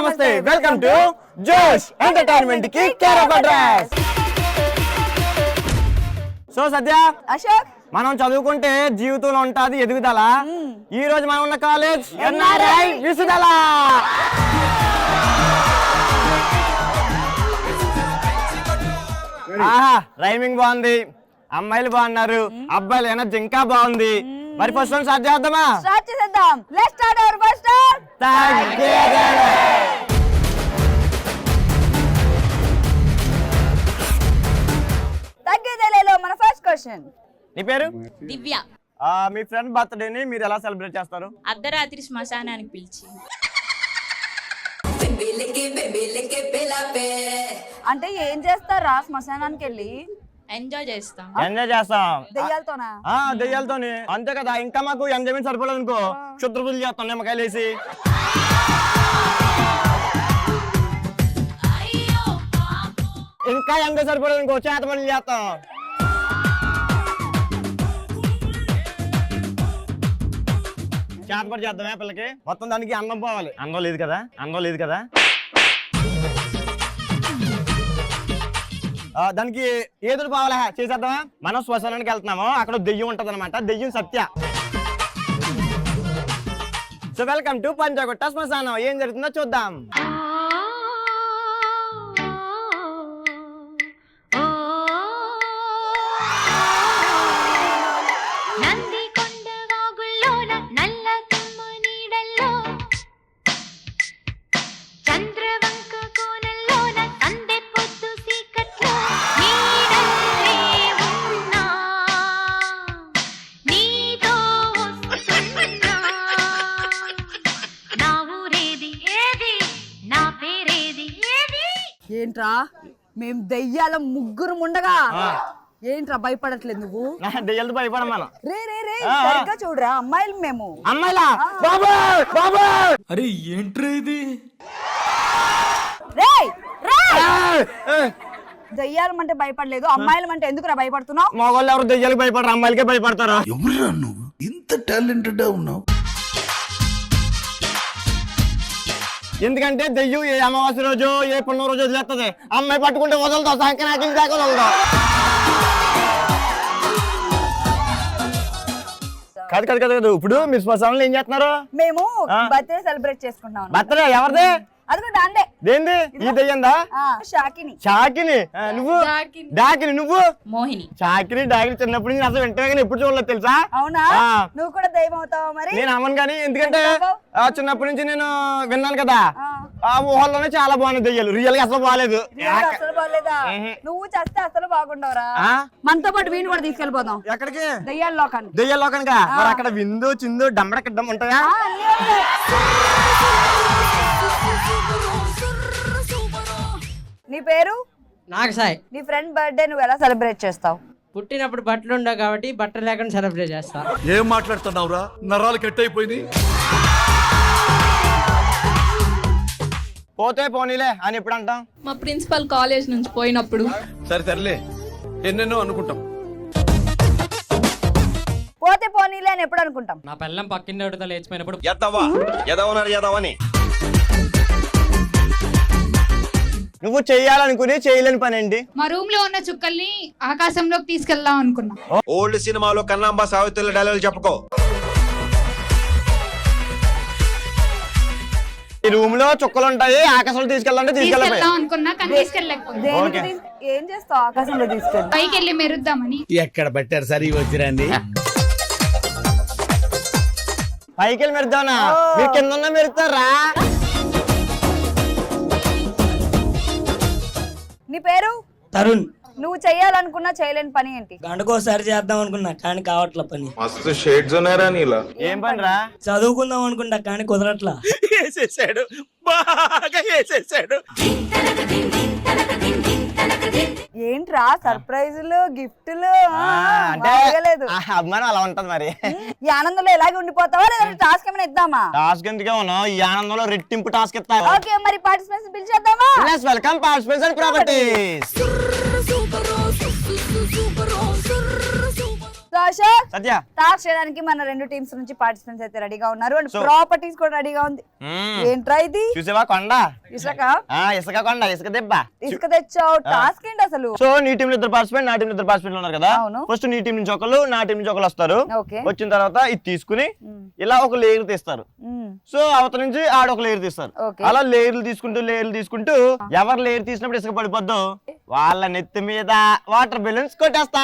నమస్తే welcome to జోష్ entertainment కి కేర్ ఆఫ్ అడ్రస్. సో సత్య అశోక్, మనం చదువుకుంటే జీవితంలో ఉంటది ఎదుగుదల. ఈ రోజు మనం ఉన్న కాలేజ్ ఎన్ఆర్ఐ విసుదల. ఆహా, రైమింగ్ బాగుంది, అమ్మాయిలు బాగున్నారు, అబ్బాయిలు ఎనర్జీ ఇంకా బాగుంది. మరి ఫస్ట్ వన్ స్టార్ట్ చేద్దామా? స్టార్ట్ చేద్దాం. లెట్స్ స్టార్ట్ అవర్ ఫస్ట్ తగ్గేదేలేలో మన ఫస్ట్ క్వశ్చన్. నీ పేరు? దివ్య. మీ ఫ్రెండ్ బర్త్డేని మీరు ఎలా సెలబ్రేట్ చేస్తారు? అర్ధరాత్రి శ్మశానానికి పిలిచి. అంటే ఏం చేస్తారా శ్మశానానికి వెళ్ళి? ఎంజాయ్ చేస్తాం. ఎంజాయ్ చేస్తాం దెయ్యాలతోనా? దెయ్యాలతోని. అంతే కదా, ఇంకా మాకు ఎంజాయ్మెంట్ సరిపోలేదు అనుకో, క్షుద్ర పూజలు చేస్తాం నిమ్మకాయలు వేసి. ఇంకా ఎంజాయ్ సరిపోలేదు అనుకో, చేత పనులు చేస్తాం. చేత పని చేద్దామే పిల్లకి. మొత్తం దానికి అన్నం పోవాలి. అన్నం లేదు కదా, అన్నం లేదు కదా. దానికి ఏదో పోవాలా చేసేద్దామా? మనం శ్మశానానికి వెళ్తున్నాము, అక్కడ దెయ్యం ఉంటది అనమాట. దెయ్యం సత్య. సో వెల్కమ్ టు పంచగుట్ట శ్మశానం. ఏం జరుగుతుందో చూద్దాం. ఏంట్రా, మేము దెయ్యాల ముగ్గురు ఉండగా ఏంట్రా భయపడట్లేదు నువ్వు? దెయ్యాలతో భయపడం మనం. రే రే రే సరిగ్గా చూడరా, అమ్మాయిలు మేము. అమ్మాయిలా? బాబా బాబా, అరే ఏంట్రా ఇది? రే రే దెయ్యాలం అంటే భయపడలేదు, అమ్మాయిలం అంటే ఎందుకురా భయపడుతున్నావు? మగవాళ్ళు ఎవరు దెయ్యాలకు భయపడరు, అమ్మాయిలకే భయపడతారా? ఎవరురా నువ్వు ఇంత టాలెంటెడ్ ఉన్నావు? ఎందుకంటే దెయ్యం ఏ అమావాస్య రోజు ఏ పుణ్యం రోజు వదిలేస్తుంది. అమ్మాయి పట్టుకుంటే వదలతావు, సంక్రాంతి దాకా వదలతావు. కాదు కాదు కాదు కాదు. ఇప్పుడు మీ శ్మశానంలో ఏం చేస్తున్నారు? మేము బర్త్డే సెలబ్రేట్ చేసుకుంటాం. బర్త్డే ఎవరిదే? అది కూడా దాందే. దేంది? ఈ దెయ్యందా? షాకిని. షాకిని. నువ్వు? డాకిని. నువ్వు? మోహిని. షాకిని డాకిని చిన్నప్పటి నుంచి అసలు వెంటనే కానీ ఎప్పుడు చూడలేదు తెలుసా? అవునా? నువ్వు కూడా దెయ్యం అవుతావా మరి? నేను అమ్మను కానీ, ఎందుకంటే చిన్నప్పటి నుంచి నేను విన్నాను కదా, ఆ ఊహల్లోనే చాలా బాగున్నాయి దెయ్యాలు. రియల్ గా అసలు బాగాలేదు. అసలు బాగాలేదా? నువ్వు చస్తే అసలు బాగుండవురా. మనతో పాటు వీణు కూడా తీసుకెళ్ళిపోదాం. ఎక్కడికి? దెయ్యాల లోకానికి. దెయ్యాల లోకానికా? మరి అక్కడ విందు చిందు డమ్మడకిడ్డం ఉంటాయా? నీ పేరు? నాకు సాయి. నీ ఫ్రెండ్ బర్త్డే నువ్వు ఎలా సెలబ్రేట్ చేస్తావు? పుట్టినప్పుడు బట్టలు ఉండవు కాబట్టి బట్టలు లేకుండా సెలబ్రేట్ చేస్తా. ఏం మాట్లాడుతున్నావురా? నరాలు కట్ అయిపోయింది. పోతే పోనీలే అని ఎప్పుడు అంటాం? మా ప్రిన్సిపల్ కాలేజ్ నుంచి పోయినప్పుడు. సరే సర్లే, ఎన్నెన్నో అనుకుంటాం. పోతే పోనీలే అని ఎప్పుడు అనుకుంటాం? నా పిల్లం పక్కింటి లేచిపోయినప్పుడు. ఎదవని నువ్వు చెయ్యాలనుకుని చేయలేని పని ఏంటి? మా రూమ్ లో ఉన్న చుక్కల్ని ఆకాశంలోకి తీసుకెళ్దాం అనుకున్నా. ఓల్డ్ సినిమాలో కన్నాంబ సావిత్రుల డైలాగులు చెప్పుకో. ఈ రూమ్ లో చుక్కలు ఉంటాయి, ఆకాశంలో తీసుకెళ్ళాలంటే తీసుకెళ్దాం అనుకున్నా కానీ తీసుకెళ్ళలేకపోతే. ఏం చేస్తావు ఆకాశంలో తీసుకెళ్ళి? పైకి వెళ్ళి మెరుద్దామని. ఎక్కడ పెట్టారు సరే వచ్చిరండి. పైకి వెళ్ళి మెరుద్దామనా? మీరు కింద ఉన్నా మెరుతారా? నీ పేరు? తరుణ్. నువ్వు చెయ్యాలనుకున్నా చేయలేని పని ఏంటి? గంటకోసారి చేద్దాం అనుకున్నా కానీ కావట్ల పని. మస్తు షేడ్స్ ఉన్నారా నీలా? ఏం పని రా? చదువుకుందాం అనుకుంటా కానీ కుదరట్లా. వేసేసాడు, బాగా వేసేసాడు. ఏంట్రా సర్ప్రైజులు గిఫ్టులు? అంటే లేదు అభిమానం అలా ఉంటది. మరి ఈ ఆనందంలో ఎలాగే ఉండిపోతావా లేదా టాస్క్ ఏమైనా ఇద్దామా? టాస్క్ ఎందుకే ఉన్నావు, ఈ ఆనందంలో రెట్టింపు టాస్క్ ఇస్తాను. ఓకే, మరి పార్టిసిపెంట్స్ పిలిచేద్దామా? Let's welcome participants and properties. So Ashok Satya task చేయడానికి మన రెండు టీమ్స్ నుంచి పార్టిసిపెంట్స్ అయితే రెడీగా ఉన్నారు అండ్ So- ప్రాపర్టీస్ కూడా రెడీగా ఉంది. ఏంట్రా ఇది? చూసావా కొండ ఇసుక ఇసుక కొండ ఇసుక దెబ్బ. ఇసుక తెచ్చావు. టాస్క్ ఏంటి అసలు? సో నీ టీం లో 2 పార్టిసిపెంట్ నా టీం లో 2 పార్టిసిపెంట్ ఉన్నారు కదా. అవును. ఫస్ట్ నీ టీం నుంచి ఒకళ్ళు నా టీం నుంచి ఒకళ్ళు వస్తారు. ఓకే. వచ్చిన తర్వాత ఇది తీసుకుని ఇలా ఒక లేయర్ తీస్తారు. సో అవతల నుంచి ఆడ ఒక లేయర్ తీస్తారు. ఓకే. అలా లేయర్లు తీసుకుంటూ ఎవరు లేయర్ తీసినప్పుడు ఇసుక పడిపోద్దో వాళ్ళ నెత్తి మీద వాటర్ బెలూన్స్ కొట్టేస్తా.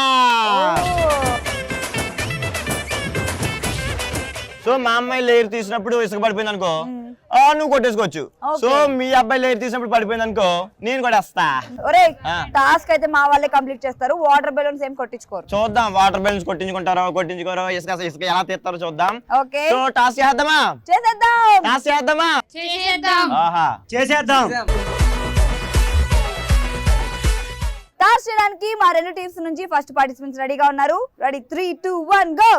సో మా అమ్మాయి లేయర్ తీసినప్పుడు ఇసుక పడిపోయింది అనుకో నువ్వు కొట్టేసుకోవచ్చు. సో మీ అబ్బాయి లేయర్ తీసినప్పుడు పడిపోయింది అనుకో నేను కొట్టేస్తా. ఒరేయ్ టాస్క్ అయితే మా వాళ్ళే కంప్లీట్ చేస్తారు. వాటర్ బెలూన్స్ ఏం కొట్టించుకోరు. చూద్దాం వాటర్ బెలూన్స్ కొట్టించుకోరో ఇసుక ఎలా తీస్తారో చూద్దాం. ఓకే సో టాస్క్ చేద్దామా చేసేద్దాం. ఆహా చేసేద్దాం. టాస్క్ చేయడానికి మా రెండు టీమ్స్ నుంచి ఫస్ట్ పార్టిసిపెంట్స్ రెడీగా ఉన్నారు. Ready 3, 2, 1 go.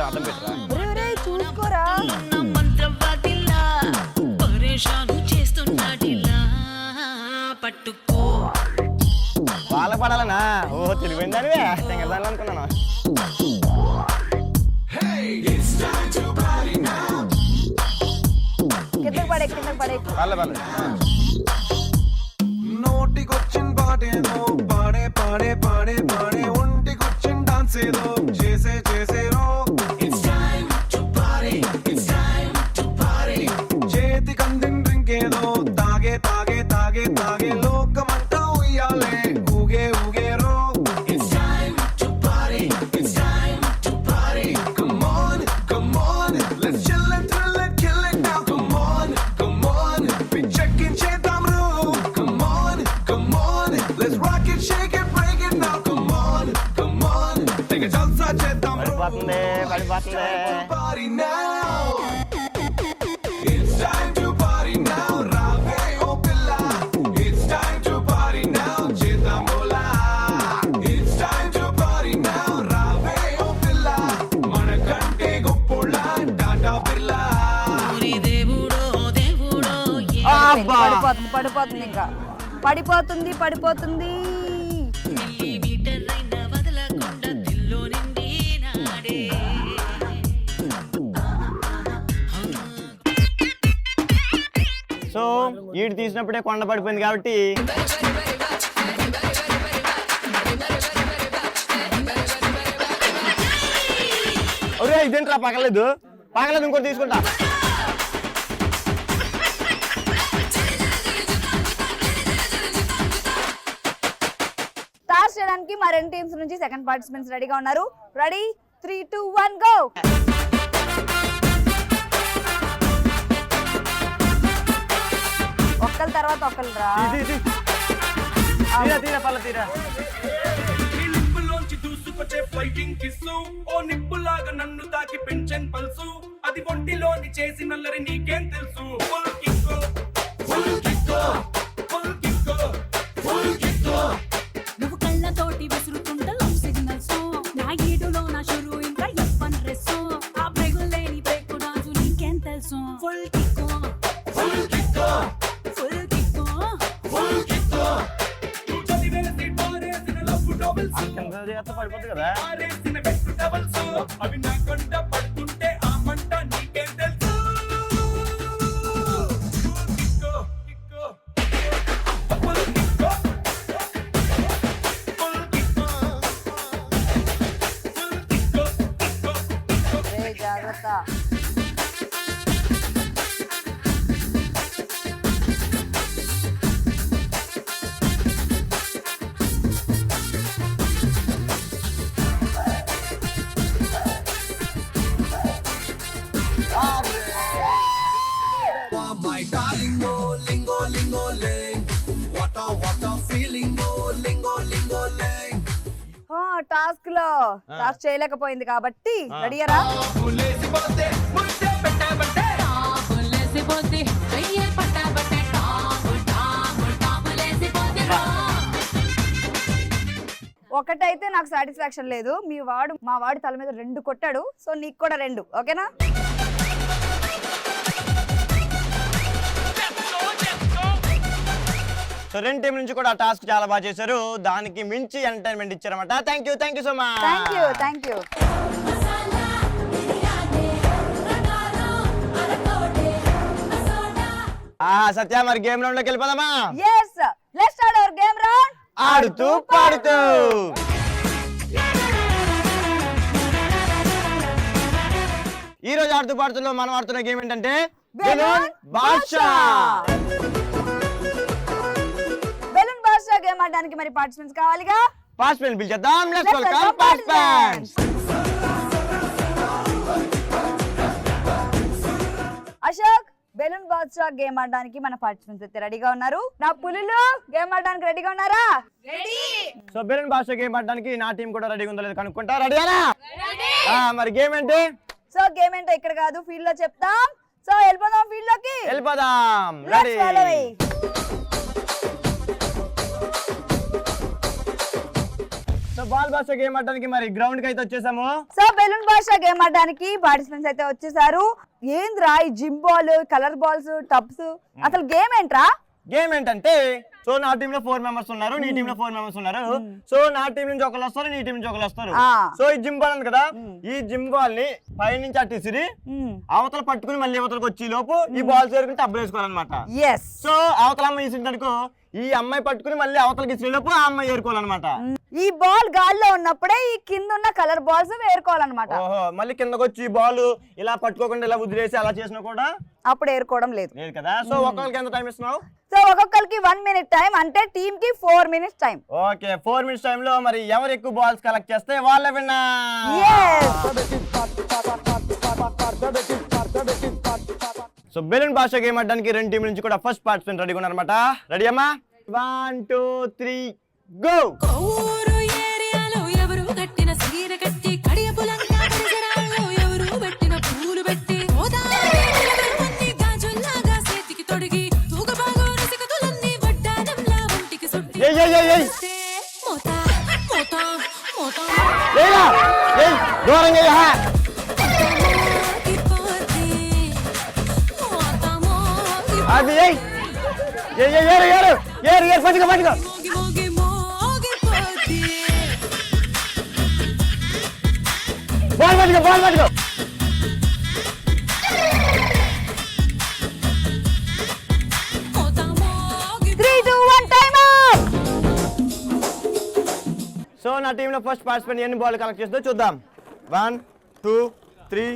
అర్థం పెట్టరా చూసుకోరా. వాళ్ళ పడాలనా? ఓహో తెలిపోయిందానివే తెంగదాన్ని అనుకున్నాను. కిందకి పడే పర్లే నోటికొచ్చిన పాటేదో పాడే పాడే పాడే పాడే ఒంటికొచ్చిన డాన్స్ ఏదో చేసే చేసేరో చేతి కందిన డ్రింక్ ఏదో తాగే తాగే తాగే తాగే లోకమంతా ఉయ్యాలే ఊగే ఊగేరో Come on, come on, let's chill and thrill and kill it now. Come on, be checking చేద్దాం రో. Come on, let's rock it, shake it, break it now. Come on, take a jalsa చేద్దాం రో. పడిపోతుంది Party now, it's time to party now. రావే ఓ పిల్ల, it's time to party now. చేద్దాం బోలా, it's time to party now. రావే ఓ పిల్ల, మనకంటే గొప్పోళ్ళ టాటా బిర్లా. పడిపోతుంది ఇంకా పడిపోతుంది. సో ఈడు తీసినప్పుడే కొండ పడిపోయింది కాబట్టి ఒరే ఇదేంట్రా పగలేదు ఇంకోటి తీసుకుంటా. టాస్క్ చేయడానికి మా రెండు టీమ్స్ నుంచి సెకండ్ పార్టిసిపెంట్స్ రెడీగా ఉన్నారు. Ready 3, 2, 1 go. ఒక్కల తర్వాత ఒకరు రా. తీరా నీ నిప్పులోంచి దూసుకొచ్చే ఫైటింగ్ కిస్సు ఓ నిప్పులాగా నన్ను తాకి పెంచెన్ పల్సు అది ఒంటిలోని చేసి నల్లరి నీకేం తెలుసు full kick full kick full kick full kick నువ్వు కళ్ళతోటి విసురుతుంట లవ్ సిగ్నల్స్ నా ఈడులో నా షురు ఇంకా ఎఫ్వన్ డ్రెస్ ఆ బ్రేగులేని బ్రేక్ డాన్స్ నీకేం తెలుసు full kick full kick full kick full kick నువ్వు చదివేసి పారేసిన లవ్ డబుల్స్ పడిపోతుంది కదా. పారేసిన బెస్ట్ డబుల్స్ అవి నా కొండ పడుతుంటే ఆ మంట నీకేం తెలుసు kick kick full kick full kick full kick kick రే జాగ్రత్త. My darling, oh, lingo, lingo, ling. What a feeling, oh, lingo, lingo, ling. Task లో టాస్క్ చేయలేకపోయింది కాబట్టి రెడీయరా? లేసిపోతే ముద్దే పెట్టాబట్టే ఒకటైతే నాకు సాటిస్ఫాక్షన్ లేదు. మా వాడు తల మీద 2 కొట్టాడు. సో నీకు కూడా 2, ఓకేనా? సో రెండు టీం నుంచి కూడా ఆ టాస్క్ చాలా బాగా చేశారు. దానికి మించి ఎంటర్టైన్మెంట్ ఇచ్చారన్నమాట. Thank you so much. Thank you. Satya, మరి గేమ్ రౌండ్ లోకి వెళ్ళిపోదామా? yes let's start our game round. ఆడుతూ పాడుతూ. ఈ రోజు ఆడుతూ పాడుతూలో మనం ఆడుతున్న గేమ్ ఏంటంటే balloon Badshah. Balloon Badshah game ఆడడానికి మరి పార్టిసిపెంట్స్ కావాలిగా. పార్టిసిపెంట్ పిలిచేద్దాం. Let's Let's welcome welcome participants. Ashok, balloon Badshah game ఆడడానికి మన పార్టిసిపెంట్స్ అయితే రెడీగా ఉన్నారు. నా పులులు గేమ్ ఆడడానికి రెడీగా ఉన్నారా? సో బెలూన్ బాద్షా గేమ్ ఆడడానికి నా టీం కూడా రెడీగా ఉందో లేదో కనుక్కుంటా. రెడీనా? మరి గేమ్ ఏంటి? సో గేమ్ ఏంటో ఇక్కడ కాదు, ఫీల్డ్ లో చెప్తాం. సో వెళ్ళిపోదాం ఫీల్డ్ లోకి. వెళ్ళిపోదాం. Let's follow me. So ball బాద్షా గేమ్ ఆడడానికి మరి గ్రౌండ్ కి అయితే వచ్చేసాము. సో బెలూన్ బాద్షా గేమ్ ఆడడానికి పార్టిసిపెంట్స్ అయితే వచ్చేసారు. ఏంద్రా ఈ gym ball, colour balls, tubs, అసలు గేమ్ ఏంట్రా? గేమ్ ఏంటంటే, సో నా టీమ్ లో 4 మెంబర్స్ ఉన్నారు, నీ టీమ్ లో 4 మెంబర్స్ ఉన్నారు. సో నా టీం నుంచి ఒకళ్ళు వస్తారు, నీ టీం నుంచి ఒకళ్ళు వస్తారు. సో ఈ జిమ్ బాల్ ఉంది కదా, ఈ జిమ్ బాల్ ని పై నుంచి అటు ఇసిరి అవతల పట్టుకుని మళ్ళీ అవతలకి వచ్చి లోపు ఈ బాల్ చేరుకుని టబ్బులు వేసుకోవాలన్నమాట. సో అవతల అమ్మాయి ఇసిందనుకో, ఈ అమ్మాయి పట్టుకుని మళ్ళీ అవతలకి ఇసిరి లోపు ఆ అమ్మాయి ఏరుకోవాలన్నమాట. ఈ బాల్ గాల్లో ఉన్నప్పుడే ఈ కింద ఉన్న కలర్ బాల్స్ వేరుకోవాలన్నమాట. ఓహో, మళ్ళీ కిందకి వచ్చి ఈ బాల్ ఇలా పట్టుకోకుండా ఇలా వదిలేసి అలా చేసినా కూడా అప్పుడు ఏరుకోవడం లేదు కదా. సో ఒక్కొక్కరికి ఎంత టైం ఇస్తున్నావు? సో ఒక్కొక్కరికి 1 minute టైం, అంటే టీమ్ కి 4 minutes time. Okay, 4 minutes time లో మరి ఎవరు ఎక్కువ బాల్స్ కలెక్ట్ చేస్తే వాళ్ళే winner. So balloon Badshah game ఆడడానికి రెండు టీం నుంచి కూడా ఫస్ట్ పార్టిసిపెంట్ రెడీగా ఉన్నారన్నమాట. రెడీ అమ్మా? 1 2 3 గో. ఊరు ఏరియాలో ఎవరు కట్టిన సీర కట్టి కడియపులంగా పరిసరాల్లో ఎవరు పెట్టిన పూలు పెట్టి గోదావరి గాజుల్లాగా చేతికి తొడిగి తూగబాగో రసికతులన్నీ వడ్డానంలా ఒంటికి సుట్టి మోతా మోతా మోతా దూరంగా అది ఏరు ఏరు ఏరు ఏరు పట్టుకో పట్టుకో. బాల్ పట్టుకో బాల్ పట్టుకో. సో నా టీమ్ లో ఫస్ట్ పార్టిసిపెంట్ ఎన్ని బాల్ కలెక్ట్ చేస్తుందో చూద్దాం. 1 2 3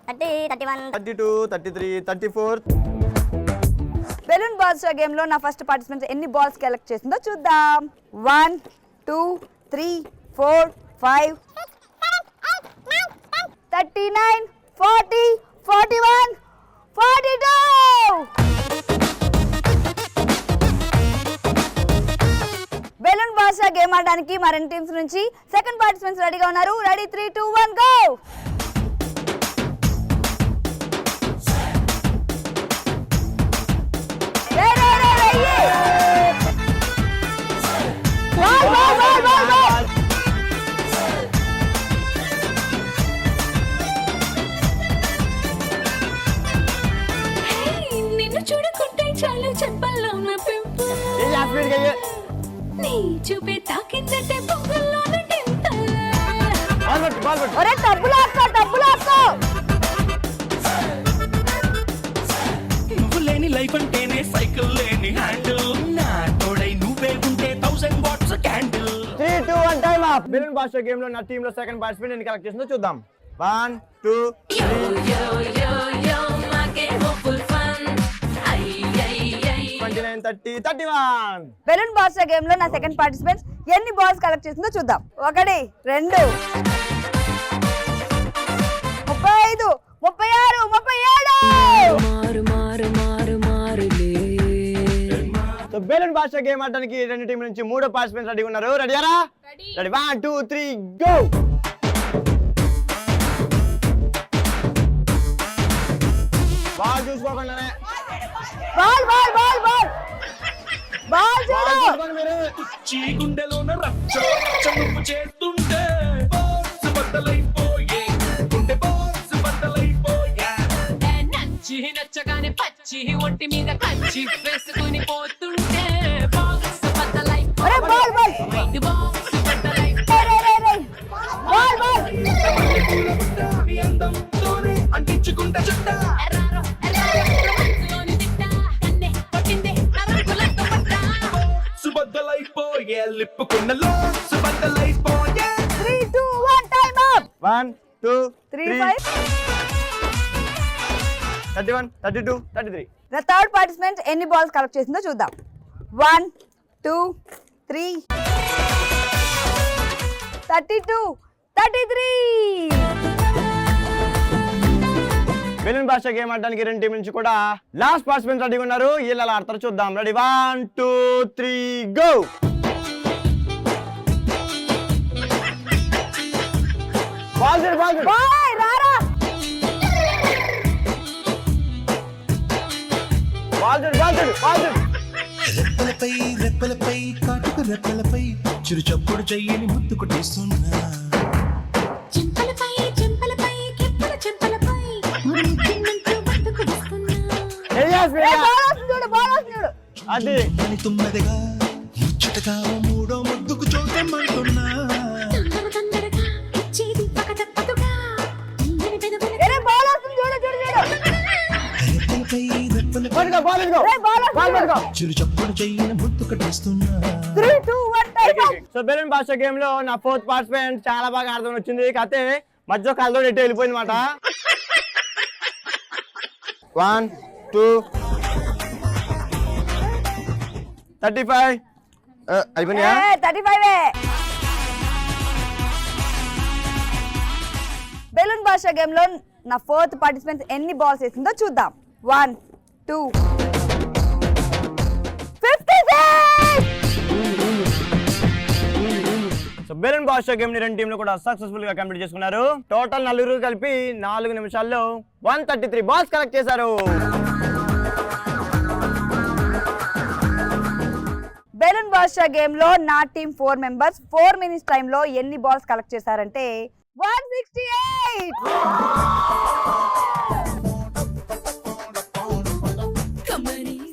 32 33 34. బెలూన్ బాద్షా గేమ్ లో నా ఫస్ట్ పార్టిసిపెంట్ ఎన్ని బాల్స్ కలెక్ట్ చేసిందో చూద్దాం. 1 2 3 4 5 39 40 41 42. బెలూన్ బాద్షా గేమ్ ఆడడానికి మా రెండు టీమ్స్ నుంచి సెకండ్ పార్టిసిపెంట్స్ రెడీగా ఉన్నారు. Ready 3 2 1 go. నిన్ను చూడకుంటే చాలు చెప్పల్లో ఉన్న పెంపు నీ చూపే తాకిందంటే పొంగల్లోన టింతల్. ఒరే టబ్బులాక్కో టబ్బులాక్కో. నువ్వు లేని లైఫ్ అంటేనే సైకిల్ లేని హ్యాండిల్, నా తోడై నువ్వే ఉంటే 1000 watts candle. 3 2 1 time up. Balloon Badshah game లో నా టీమ్ లో సెకండ్ పార్టిసిపెంట్ ఎన్ని కలెక్ట్ చేసిందో చూద్దాం. 1 2 29 30 31. బెలూన్ బాద్షా గేమ్ లో నా సెకండ్ పార్టిసిపెంట్ ఎన్ని బాల్స్ కలెక్ట్ చేసిందో చూద్దాం. 1 2 35 36 37. సో బెలూన్ బాద్షా గేమ్ ఆడడానికి రెండు టీం నుంచి మూడో పార్టిసిపెంట్ రెడీ ఉన్నారు. రెడీయారా? Ready 1 2 3 go. బాల్ చూసుకోకుండానే ball ball ball ball ball చూసుకోండి మీరు. చీ గుండెలోన రచ్చ నువ్వు చేస్తుంటే బాల్స్ బద్దలైపోయే, గుండె బాల్స్ బద్దలైపోయే. నచ్చి నచ్చగానే పచ్చి ఒట్టి మీద కంచి వేసుకుని పోతుంటే బాక్స్ బద్దలై ఒరే బాల్ బాల్ బాక్స్ బద్దలై బాల్ బాల్ నీ అందంతోనే అంటించుకుంటా చుట్ట ఎర్రారో మనసులోని తిట్ట కన్నే కొట్టిందే నరకులతో పట్ట సుబద్దలైపోయే లిప్పుకున్నలో సుబద్దలైపోయే 3 2 1 time up 1 2 3 3 5 31 32 33. The third participant ఎన్ని బాల్స్ కలెక్ట్ చేసిందో చూద్దాం 1 2 3 32 33 బెలూన్ భాష గేమ్ ఆడడానికి 2 టీం నుంచి కూడా లాస్ట్ పార్టిసిపెంట్స్ రెడీగా ఉన్నారు. వీళ్ళు అలా ఆడతారు చూద్దాం. Ready 1 2 3 go. బాల్ బాయ్ రారా రెప్పలపై రెప్పలపై కాటుకు రెప్పలపై చిరు చప్పుడు చెయ్యని ముద్దు కొట్టేస్తున్నా చెంపలపై చెంపలపై కెప్పల చెంపలపై ముద్దుమంటూ బతుకు వస్తున్నా చూడు అది అని తుమ్మదిగా ముచ్చటగా మూడో ముద్దుకు చూడమంటున్నా తొందరగా ఇచ్చేది పక్క తప్పదుగా తీయని పెదవుల రెప్పలపై రెప్పలపై చిరు చప్పుడు చెయ్యని ముద్దు కొట్టేస్తున్నా 3 2 1 టైం అప్ సో బెలూన్ భాష గేమ్ లో నా 4th పార్టిసిపెంట్ చాలా బాగా అర్థం వచ్చింది. కాకపోతే మధ్య కళ్ళతో ఎటు వెళ్ళిపోయింది మాట. 1 2 35 అయిపోయినాయా? 35 బెలూన్ భాష గేమ్ లో నా 4th పార్టిసిపెంట్ ఎన్ని బాల్స్ వేసిందో చూద్దాం 1 2 56 సో బెలూన్ భాష గేమ్ ని 2 టీంలు కూడా సక్సెస్ఫుల్ గా కంప్లీట్ చేసుకున్నారు. టోటల్ 4 కలిపి 4 నిమిషాల్లో 133 బాల్స్ కలెక్ట్ చేశారు. బెలూన్ భాష గేమ్ లో నా టీం 4 మెంబర్స్ 4 మినిట్స్ టైం లో ఎన్ని బాల్స్ కలెక్ట్ చేశారంటే 168.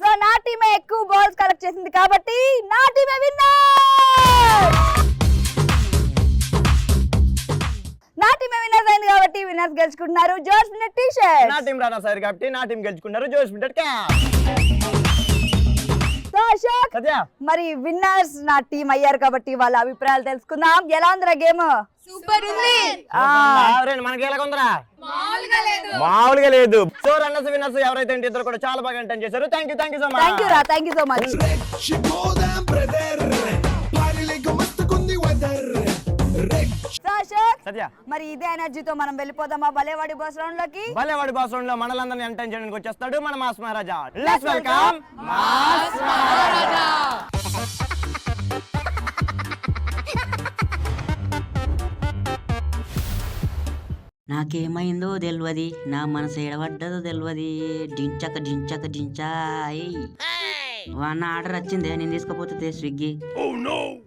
సో నా టీమే ఎక్కువ బాల్స్ కలెక్ట్ చేసింది కాబట్టి నా టీమే విన్నర్. నా టీమే విన్నర్స్ అయింది కాబట్టి విన్నర్స్ గెలుచుకుంటున్నారు జోర్జ్ మినిట్ టీ షర్ట్. నా టీం రానా సార్ కాబట్టి నా టీం గెలుచుకున్నారు జోష్ minute cap. So Ashok Satya మరి విన్నర్స్ నా టీం అయ్యారు కాబట్టి వాళ్ళ అభిప్రాయాలు తెలుసుకుందాం. ఎలా ఉందిరా గేమ్? సూపర్ ఉంది. మనకి ఎలా ఉందరా? మామూలుగా లేదు. సో రన్నర్స్ విన్నర్స్ ఎవరైతే ఏంటి ఇద్దరు కూడా చాలా బాగా ఎంటర్టైన్ చేశారు. Thank you so much. Thank you so much. రెచ్చిపోదాం బ్రదర్ పాలిలేక మస్తుకుంది వెదర్ సో అశోక్ సత్య మరి ఇదే ఎనర్జీతో మనం వెళ్ళిపోదామా బలేవాడి బాస్ రౌండ్ లోకి? బలేవాడి బాస్ రౌండ్ లో మనలందరినీ ఎంటర్టైన్ చేయడానికి వచ్చేస్తాడు మన mass Maharaja. Let's welcome mass Maharaja. నాకేమైందో తెలియదు, నా మనసు ఎడబడ్డదో తెలియదు. డించక డించక డించాయ్. వాన్న ఆర్డర్ వచ్చిందే, నేను తీసుకుపోతుంది స్విగ్గీ.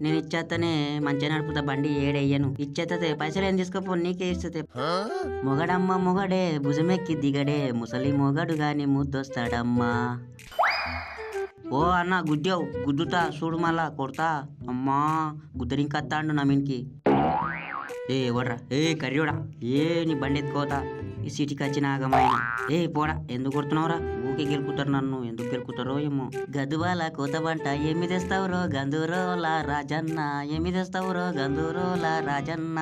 నేను ఇచ్చేస్తనే మంచిగా నడుపుతా బండి, ఏడయ్యను ఇచ్చేస్తే పైసలు ఏం తీసుకోపో, నీకే ఇస్తుంది. మొగడమ్మ మొగడే భుజమెక్కి దిగడే, ముసలి మొగడు గాని ముద్దొస్తాడమ్మా. ఓ అన్న గుద్దావు, గుద్దుతా చూడు మళ్ళా కొడతా. అమ్మా గుద్దరింకత్తాండు నా మీనికి. ఏ ఎవడ్రా? ఏ కర్రీడా? ఏ నీ బండి ఎత్తుకోతా, ఈ సిటీకి వచ్చిన ఆగమైన. ఏ పోడా, ఎందుకు కొడుతున్నావురా? ఊకే గెలుపుతారు నన్ను, ఎందుకు గెలుపుతారో ఏమో. గదువాల కోత వంట ఏమి తెస్తావురో గందూరోల రాజన్న, ఏమి తెస్తావురో గందూరోల రాజన్న.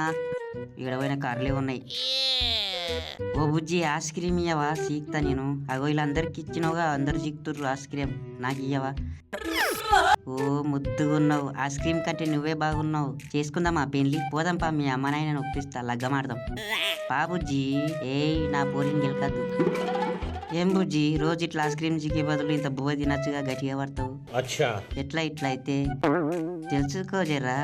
ఈడపోయిన కార్లే ఉన్నాయి. ఓ బుజ్జి ఐస్ క్రీమ్ ఇయ్యవా? సీక్తా నేను. అగో వీళ్ళందరికి ఇచ్చినావుగా, అందరు సీక్తుర్రు ఐస్ క్రీమ్, నాకు ఇయ్యవా? ఓ ముద్దుగున్నావు, ఐస్ క్రీమ్ కంటే నువ్వే బాగున్నావు. చేసుకుందామా పెళ్లి? పోదాంపా, మీ అమ్మ నాయన ఒప్పిస్తా, లగ్గమాడదాం పా బుజ్జి. ఏయ్ నా పోరిని గెలకద్దు. ఏం బుజ్జి, రోజు ఇట్లా ఐస్ క్రీమ్ చికే బదులు ఇంత బువ్వ తినచ్చుగా, గట్టిగా పడతావు. ఎట్లా ఇట్లా అయితే తెలుసుకో జరా.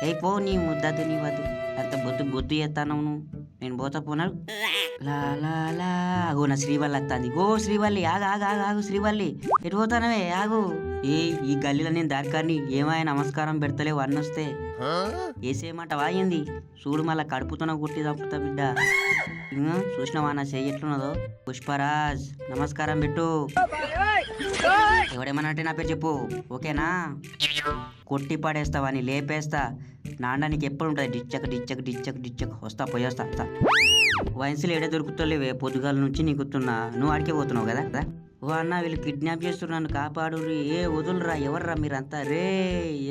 ఏ పో, నీ ముద్దద్దు నీ వద్దు, అంత బొద్దు బొద్దు చేస్తాను నువ్వు. నేను పోతా పోనాడు. లా లా లా. ఆగో నా శ్రీవల్లి వస్తుంది. ఓ శ్రీవల్లి, ఆగు ఆగు ఆగు ఆగు శ్రీవల్లి, ఎటు పోతానవే? ఆగు. ఈ గల్లీలో నేను దారికారిని ఏమైనా నమస్కారం పెడతలేవు అన్నొస్తే ఏసేమాట వాయింది చూడు మళ్ళా కడుపుతున్న గుట్టి తప్పుతా బిడ్డ చూసినావా నా చెయ్యి ఎట్లున్నదో. పుష్పరాజ్ నమస్కారం పెట్టు. ఎవడేమన్నా నా పేరు చెప్పు ఓకేనా. కొట్టి పడేస్తావా అని లేపేస్తా. నాన్న నీకు ఎప్పుడు ఉంటుంది డిచ్చక్ డిచ్చక్ డిచ్చక్ డిచ్చక్. వస్తా పోయేస్తా. వయసులు ఏడే దొరుకుతలేవే పొద్దుగాల నుంచి నీకుతున్నా. నువ్వు ఆడికే పోతున్నావు కదా. ఓ అన్న వీళ్ళు కిడ్నాప్ చేస్తున్నాను కాపాడు. వదులురా ఎవర్రా మీరంతా రే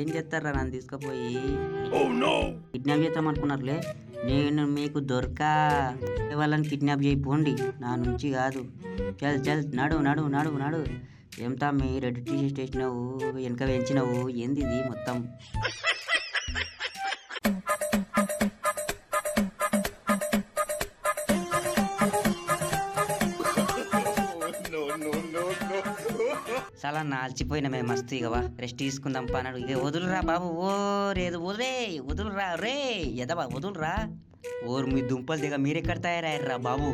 ఏం చేస్తారా నన్ను తీసుకుపోయి కిడ్నాప్ చేద్దాం అనుకున్నారులే. నేను మీకు దొరకా వాళ్ళని కిడ్నాప్ చేయిపోండి నా నుంచి కాదు. చల్ చల్ నడు నడు నడు నడు. ఏం తమ్మి రెడ్ టీ షర్ట్ వేసినావు వెనక పెంచినావు ఏంది ఇది మొత్తం. చాలా నాల్చిపోయిన మేము మస్తు ఇకవా రెస్ట్ తీసుకుందాం పన్నాడు. ఇక వదులురా బాబు. ఓ రేదు వదిలే వదులురా రే ఎదవా వదులురా. ఓరు మీ దుంపలు దిగ మీరెక్కడ తయారయ్యారా బాబు.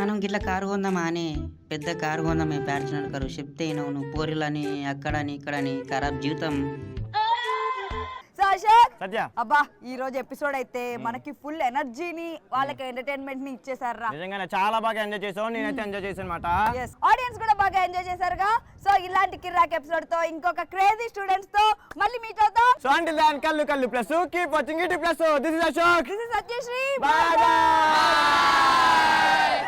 మనం గిట్ల కారు కొందామా అని పెద్ద కారు కొందామే ప్యార్చునర్ కారు. చెప్తే నువ్వు పోరిలని అక్కడని ఇక్కడని ఖరాబ్ జీవితం. సత్య అబ్బా ఈ రోజు ఎపిసోడ్ అయితే మనకి ఫుల్ ఎనర్జీని వాళ్ళకి ఎంటర్టైన్మెంట్ ని ఇచ్చేసారా. నిజంగానే చాలా బాగా ఎంజాయ్ చేసావు. నేనైతే ఎంజాయ్ చేశాను అనమాట. ఆడియన్స్ కూడా బాగా ఎంజాయ్ చేశారుగా. సో ఇలాంటి కిర్రాక్ ఎపిసోడ్ తో ఇంకొక క్రేజీ స్టూడెంట్స్ తో మళ్ళీ మీట్ అవుతాం. సో అంటిల్ దెన్ కల్లు కల్లు plus keep watching it plus this is Ashok. This is Satyasri. By by.